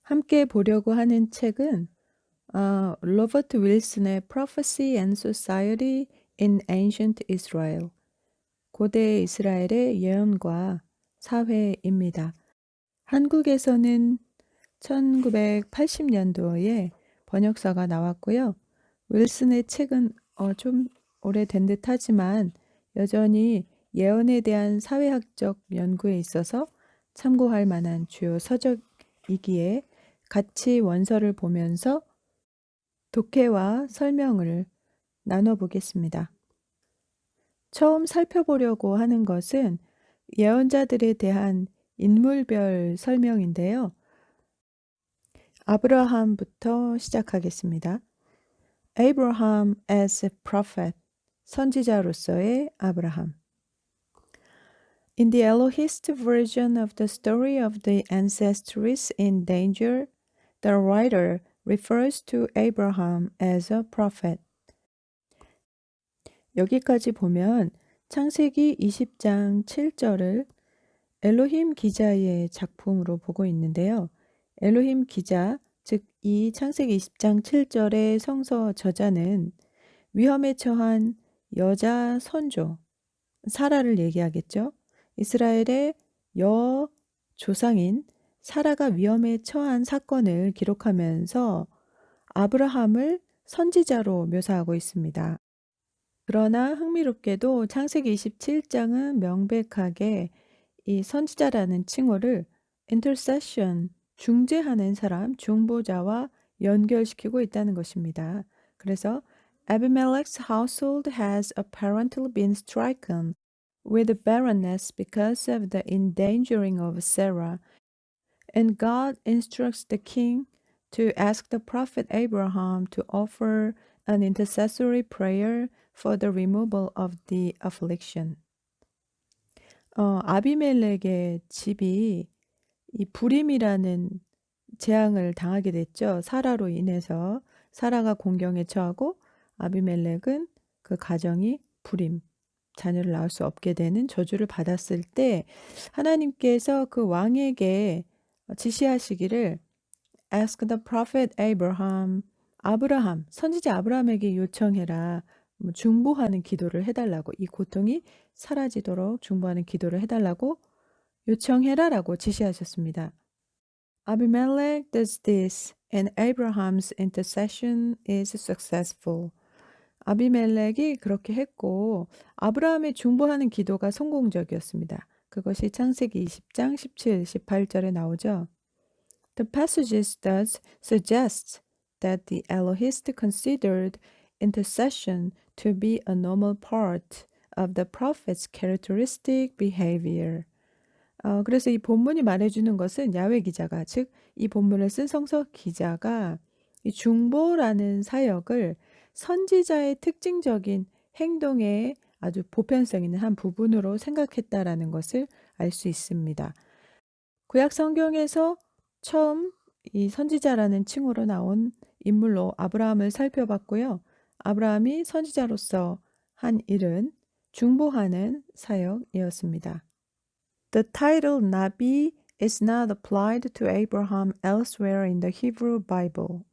함께 보려고 하는 책은 로버트 윌슨의 Prophecy and Society in Ancient Israel, 고대 이스라엘의 예언과 사회입니다. 한국에서는 1980년도에 번역서가 나왔고요. 윌슨의 책은 좀 오래된 듯하지만 여전히 예언에 대한 사회학적 연구에 있어서 참고할 만한 주요 서적이기에 같이 원서를 보면서 독해와 설명을 나눠보겠습니다. 처음 살펴보려고 하는 것은 예언자들에 대한 인물별 설명인데요. 아브라함부터 시작하겠습니다. Abraham as a prophet, 선지자로서의 아브라함. In the Elohist version of the story of the ancestors in danger, the writer refers to Abraham as a prophet. 여기까지 보면 창세기 20장 7절을 엘로힘 기자의 작품으로 보고 있는데요. 엘로힘 기자, 즉 이 창세기 20장 7절의 성서 저자는 위험에 처한 여자 선조, 사라를 얘기하겠죠. 이스라엘의 여조상인 사라가 위험에 처한 사건을 기록하면서 아브라함을 선지자로 묘사하고 있습니다. 그러나 흥미롭게도 창세기 27장은 명백하게 이 선지자라는 칭호를 intercession, 중재하는 사람, 중보자와 연결시키고 있다는 것입니다. 그래서 Abimelech's household has apparently been stricken with barrenness because of the endangering of Sarah, and God instructs the king to ask the prophet Abraham to offer an intercessory prayer for the removal of the affliction. 아비멜렉의 집이 이 불임이라는 재앙을 당하게 됐죠. 사라로 인해서 사라가 공경에 처하고 아비멜렉은 그 가정이 불임, 자녀를 낳을 수 없게 되는 저주를 받았을 때 하나님께서 그 왕에게 지시하시기를 Ask the prophet Abraham, 아브라함, 선지자 아브라함에게 요청해라. 중보하는 기도를 해달라고, 이 고통이 사라지도록 중보하는 기도를 해달라고 요청해라라고 지시하셨습니다. Abimelech does this, and Abraham's intercession is successful. 아비멜렉이 그렇게 했고 아브라함의 중보하는 기도가 성공적이었습니다. 그것이 창세기 20장 17, 18절에 나오죠. The passages thus suggest that the Elohist considered intercession to be a normal part of the prophet's characteristic behavior. 그래서 이 본문이 말해주는 것은 야훼 기자가, 즉 이 본문을 쓴 성서 기자가 이 중보라는 사역을 선지자의 특징적인 행동의 아주 보편성 있는 한 부분으로 생각했다라는 것을 알 수 있습니다. 구약 성경에서 처음 이 선지자라는 칭호로 나온 인물로 아브라함을 살펴봤고요. 아브라함이 선지자로서 한 일은 중보하는 사역이었습니다. The title Nabi is not applied to Abraham elsewhere in the Hebrew Bible,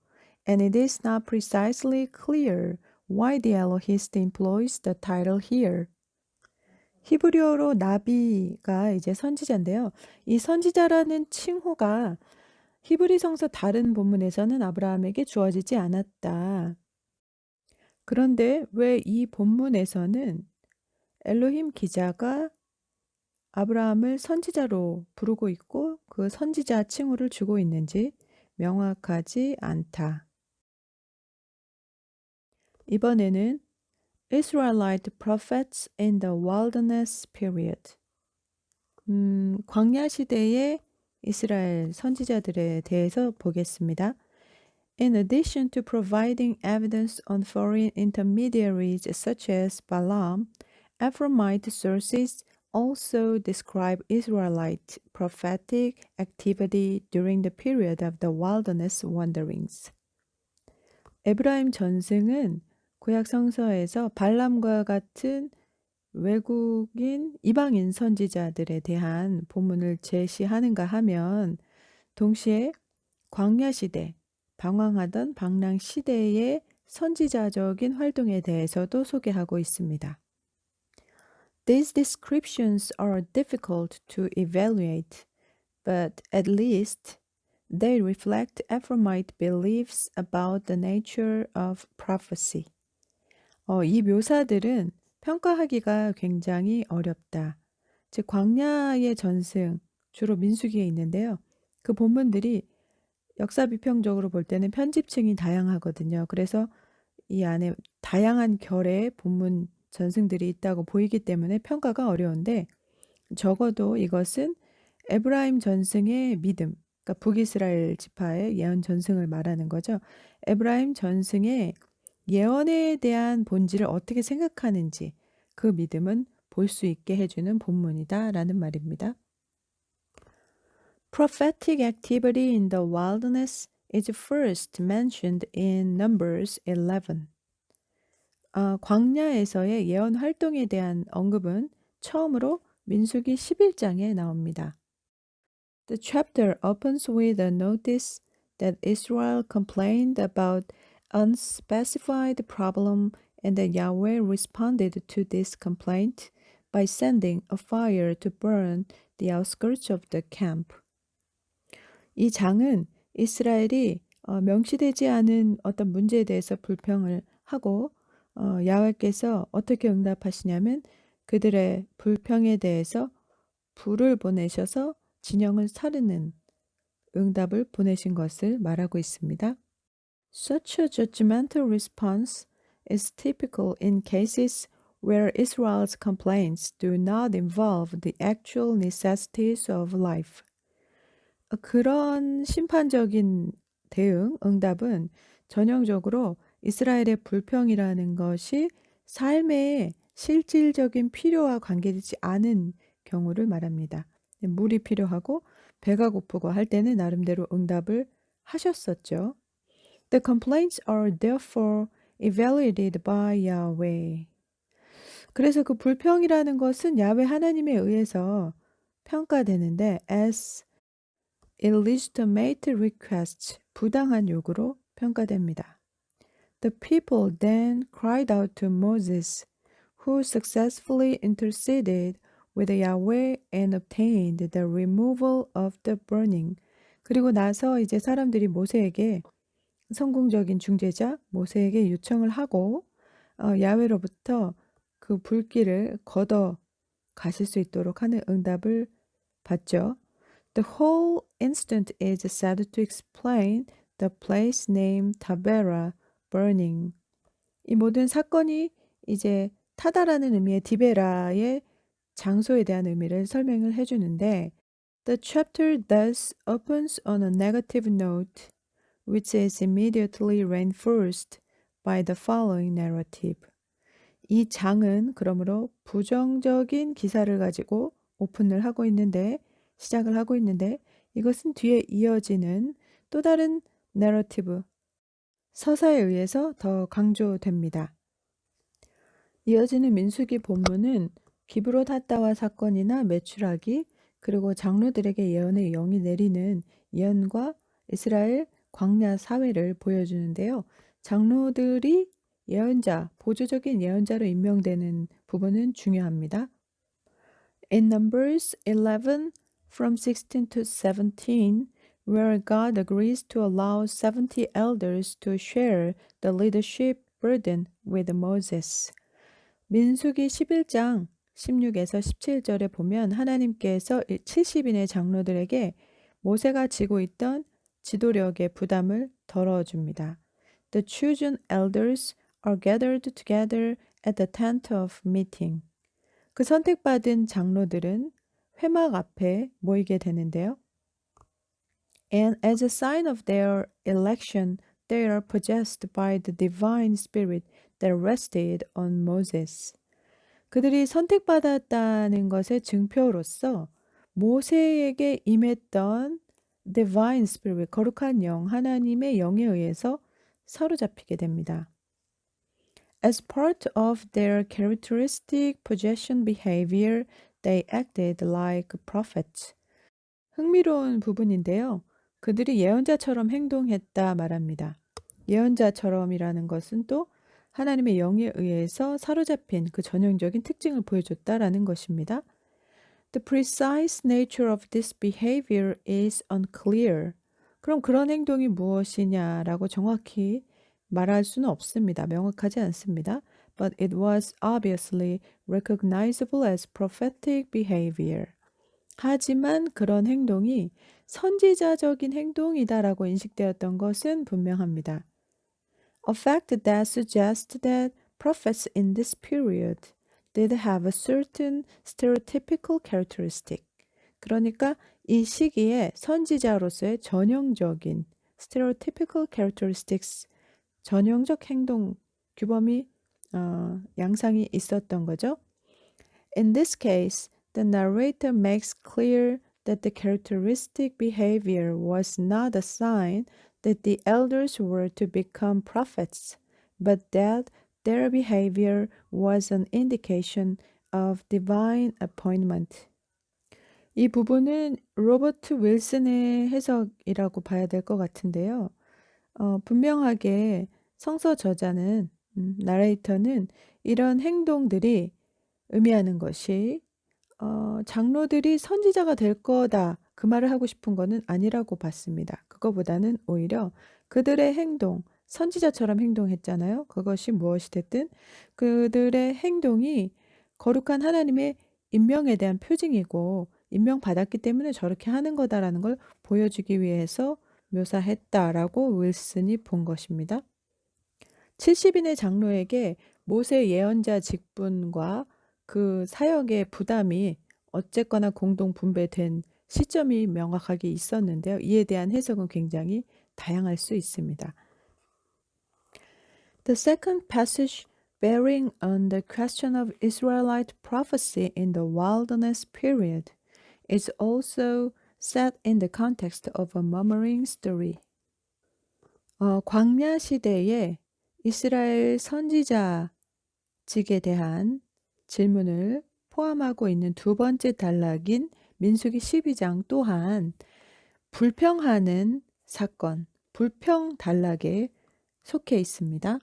and it is not precisely clear why the Elohist employs the title here. 히브리어로 나비가 이제 선지자인데요. 이 선지자라는 칭호가 히브리 성서 다른 본문에서는 아브라함에게 주어지지 않았다. 그런데 왜 이 본문에서는 엘로힘 기자가 아브라함을 선지자로 부르고 있고 그 선지자 칭호를 주고 있는지 명확하지 않다. 이번에는 Israelite prophets in the wilderness period. 광야 시대의 이스라엘 선지자들에 대해서 보겠습니다. In addition to providing evidence on foreign intermediaries such as Balaam, Ephraimite sources also describe Israelite prophetic activity during the period of the wilderness wanderings. 에브라임 전승은 구약 성서에서 발람과 같은 외국인 이방인 선지자들에 대한 본문을 제시하는가 하면 동시에 광야 시대, 방황하던 방랑 시대의 선지자적인 활동에 대해서도 소개하고 있습니다. These descriptions are difficult to evaluate, but at least they reflect Ephraimite beliefs about the nature of prophecy. 이 묘사들은 평가하기가 굉장히 어렵다. 즉 광야의 전승, 주로 민수기에 있는데요. 그 본문들이 역사 비평적으로 볼 때는 편집층이 다양하거든요. 그래서 이 안에 다양한 결의 본문 전승들이 있다고 보이기 때문에 평가가 어려운데 적어도 이것은 에브라임 전승의 믿음, 그러니까 북이스라엘 지파의 예언 전승을 말하는 거죠. 에브라임 전승의 예언에 대한 본질을 어떻게 생각하는지 그 믿음은 볼 수 있게 해주는 본문이다라는 말입니다. Prophetic activity in the wilderness is first mentioned in Numbers 11. 광야에서의 예언 활동에 대한 언급은 처음으로 민수기 11장에 나옵니다. The chapter opens with a notice that Israel complained about unspecified problem and that Yahweh responded to this complaint by sending a fire to burn the outskirts of the camp. 이 장은 이스라엘이 명시되지 않은 어떤 문제에 대해서 불평을 하고 야훼께서 어떻게 응답하시냐면 그들의 불평에 대해서 불을 보내셔서 진영을 사르는 응답을 보내신 것을 말하고 있습니다. Such a judgmental response is typical in cases where Israel's complaints do not involve the actual necessities of life. 그런 심판적인 대응, 응답은 전형적으로 이스라엘의 불평이라는 것이 삶의 실질적인 필요와 관계되지 않은 경우를 말합니다. 물이 필요하고 배가 고프고 할 때는 나름대로 응답을 하셨었죠. The complaints are therefore evaluated by Yahweh. 그래서 그 불평이라는 것은 야훼 하나님에 의해서 평가되는데 as illegitimate requests, 부당한 요구로 평가됩니다. The people then cried out to Moses, who successfully interceded with Yahweh and obtained the removal of the burning. 그리고 나서 이제 사람들이 모세에게 성공적인 중재자 모세에게 요청을 하고 야훼로부터 그 불길을 걷어 가실 수 있도록 하는 응답을 받죠. The whole incident is said to explain the place name Tabera burning. 이 모든 사건이 이제 타다라는 의미의 디베라의 장소에 대한 의미를 설명을 해주는데 The chapter thus opens on a negative note, which is immediately reinforced by the following narrative. 이 장은 그러므로 부정적인 기사를 가지고 오픈을 하고 있는데 시작을 하고 있는데 이것은 뒤에 이어지는 또 다른 내러티브, 서사에 의해서 더 강조됩니다. 이어지는 민수기 본문은 기브롯 핫다와 사건이나 메추라기 그리고 장로들에게 예언의 영이 내리는 예언과 이스라엘 광야 사회를 보여주는데요. 장로들이 예언자, 보조적인 예언자로 임명되는 부분은 중요합니다. In Numbers 11 from 16 to 17, where God agrees to allow 70 elders to share the leadership burden with Moses. 민수기 11장 16에서 17절에 보면 하나님께서 70인의 장로들에게 모세가 지고 있던 지도력의 부담을 덜어줍니다. The chosen elders are gathered together at the tent of meeting. 그 선택받은 장로들은 회막 앞에 모이게 되는데요. And as a sign of their election, they are possessed by the divine spirit that rested on Moses. 그들이 선택받았다는 것의 증표로서 모세에게 임했던 Divine Spirit, 거룩한 영, 하나님의 영에 의해서 사로잡히게 됩니다. As part of their characteristic possession behavior, they acted like prophets. 흥미로운 부분인데요. 그들이 예언자처럼 행동했다 말합니다. 예언자처럼이라는 것은 또 하나님의 영에 의해서 사로잡힌 그 전형적인 특징을 보여줬다라는 것입니다. The precise nature of this behavior is unclear. 그럼 그런 행동이 무엇이냐라고 정확히 말할 수는 없습니다. 명확하지 않습니다. But it was obviously recognizable as prophetic behavior. 하지만 그런 행동이 선지자적인 행동이다라고 인식되었던 것은 분명합니다. A fact that suggests that prophets in this period did have a certain stereotypical characteristic. 그러니까 이 시기에 선지자로서의 전형적인 stereotypical characteristics, 전형적 행동 규범이 양상이 있었던 거죠. In this case, the narrator makes clear that the characteristic behavior was not a sign that the elders were to become prophets, but that their behavior was an indication of divine appointment. 이 부분은 로버트 윌슨의 해석이라고 봐야 될 것 같은데요. 분명하게 성서 저자는, 나레이터는 이런 행동들이 의미하는 것이 장로들이 선지자가 될 거다. 그 말을 하고 싶은 거는 아니라고 봤습니다. 그거보다는 오히려 그들의 행동, 선지자처럼 행동했잖아요. 그것이 무엇이 됐든 그들의 행동이 거룩한 하나님의 임명에 대한 표징이고 임명받았기 때문에 저렇게 하는 거다라는 걸 보여주기 위해서 묘사했다라고 윌슨이 본 것입니다. 70인의 장로에게 모세 예언자 직분과 그 사역의 부담이 어쨌거나 공동 분배된 시점이 명확하게 있었는데요. 이에 대한 해석은 굉장히 다양할 수 있습니다. The second passage bearing on the question of Israelite prophecy in the wilderness period is also set in the context of a murmuring story. 광야 시대에 이스라엘 선지자직에 대한 질문을 포함하고 있는 두 번째 단락인 민수기 12장 또한 불평하는 사건, 불평 단락에 속해 있습니다.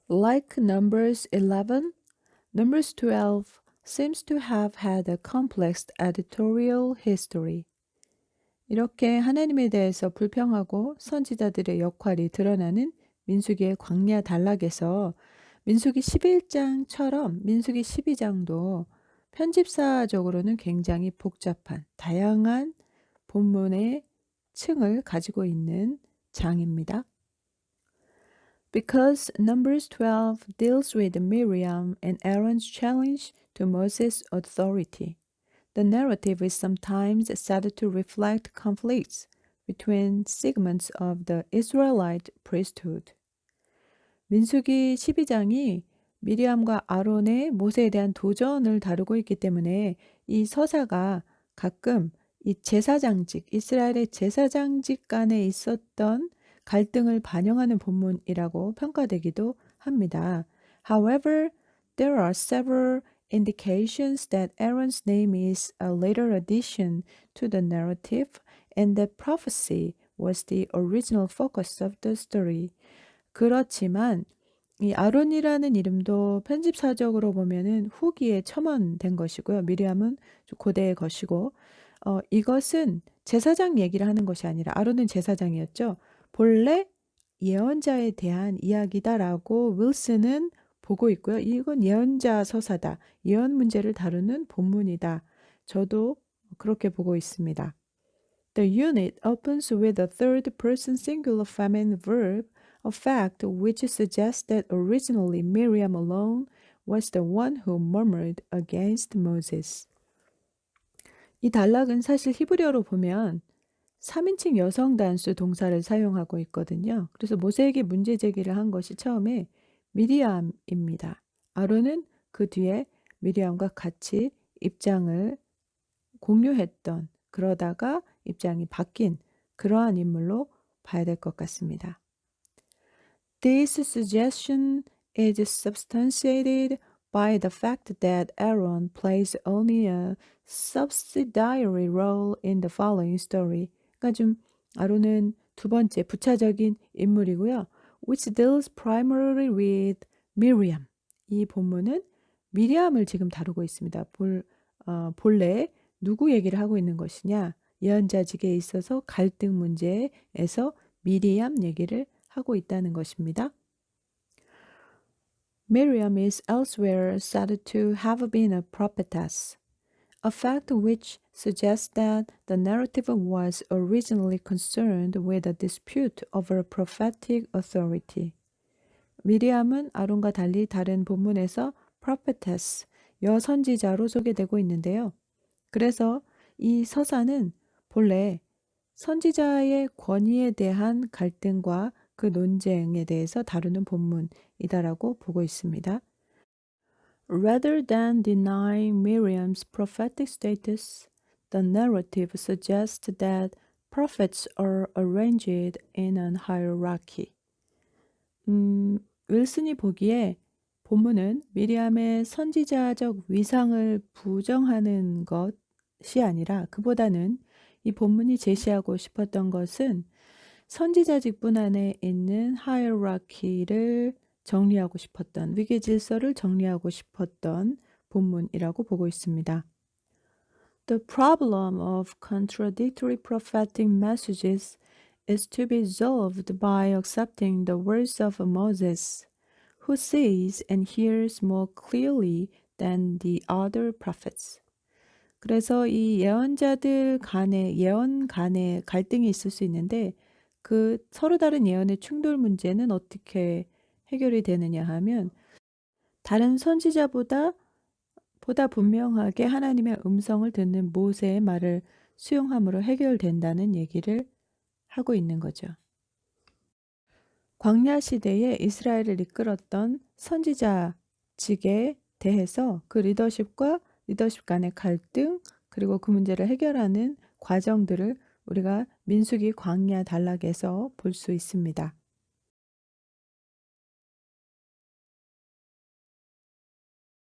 Like Numbers 11, Numbers 12 seems to have had a complex editorial history. 이렇게 하나님에 대해서 불평하고 선지자들의 역할이 드러나는 민수기의 광야 단락에서 민수기 11장처럼 민수기 12장도 편집사적으로는 굉장히 복잡한 다양한 본문의 층을 가지고 있는 장입니다. Because Numbers 12 deals with Miriam and Aaron's challenge to Moses' authority, the narrative is sometimes said to reflect conflicts between segments of the Israelite priesthood. 민수기 12장이 미리암과 아론의 모세에 대한 도전을 다루고 있기 때문에 이 서사가 가끔 이 제사장직, 이스라엘의 제사장직 간에 있었던 갈등을 반영하는 본문이라고 평가되기도 합니다. However, there are several indications that Aaron's name is a later addition to the narrative and that prophecy was the original focus of the story. 그렇지만 이 아론이라는 이름도 편집사적으로 보면은 후기에 첨언된 것이고요. 미리암은 고대의 것이고 이것은 제사장 얘기를 하는 것이 아니라 아론은 제사장이었죠. 본래 예언자에 대한 이야기다라고 윌슨은 보고 있고요. 이건 예언자 서사다. 예언 문제를 다루는 본문이다. 저도 그렇게 보고 있습니다. The unit opens with a third person singular feminine verb, a fact which suggests that originally Miriam alone was the one who murmured against Moses. 이 단락은 사실 히브리어로 보면 3인칭 여성 단수 동사를 사용하고 있거든요. 그래서 모세에게 문제 제기를 한 것이 처음에 미리암입니다. 아론은 그 뒤에 미리암과 같이 입장을 공유했던, 그러다가 입장이 바뀐 그러한 인물로 봐야 될 것 같습니다. This suggestion is substantiated by the fact that Aaron plays only a subsidiary role in the following story. 그러니까 좀 아론은 두 번째 부차적인 인물이고요. Which deals primarily with Miriam. 이 본문은 미리암을 지금 다루고 있습니다. 본래 누구 얘기를 하고 있는 것이냐? 예언자직에 있어서 갈등 문제에서 미리암 얘기를 하고 있다는 것입니다. Miriam is elsewhere said to have been a prophetess, a fact which suggests that the narrative was originally concerned with a dispute over prophetic authority. 미리암은 아론과 달리 다른 본문에서 prophetess, 여선지자로 소개되고 있는데요. 그래서 이 서사는 본래 선지자의 권위에 대한 갈등과 그 논쟁에 대해서 다루는 본문이다라고 보고 있습니다. Rather than denying Miriam's prophetic status, the narrative suggests that prophets are arranged in an hierarchy. 윌슨이 보기에 본문은 미리암의 선지자적 위상을 부정하는 것이 아니라 그보다는 이 본문이 제시하고 싶었던 것은 선지자직분 안에 있는 하이어라키를 정리하고 싶었던, 위계 질서를 정리하고 싶었던 본문이라고 보고 있습니다. The problem of contradictory prophetic messages is to be solved by accepting the words of Moses, who sees and hears more clearly than the other prophets. 그래서 이 예언자들 간에, 예언 간에 갈등이 있을 수 있는데 그 서로 다른 예언의 충돌 문제는 어떻게 해결이 되느냐 하면 다른 선지자보다 분명하게 하나님의 음성을 듣는 모세의 말을 수용함으로 해결된다는 얘기를 하고 있는 거죠. 광야 시대에 이스라엘을 이끌었던 선지자직에 대해서 그 리더십과 리더십 간의 갈등, 그리고 그 문제를 해결하는 과정들을 우리가 민수기 광야 단락에서 볼 수 있습니다.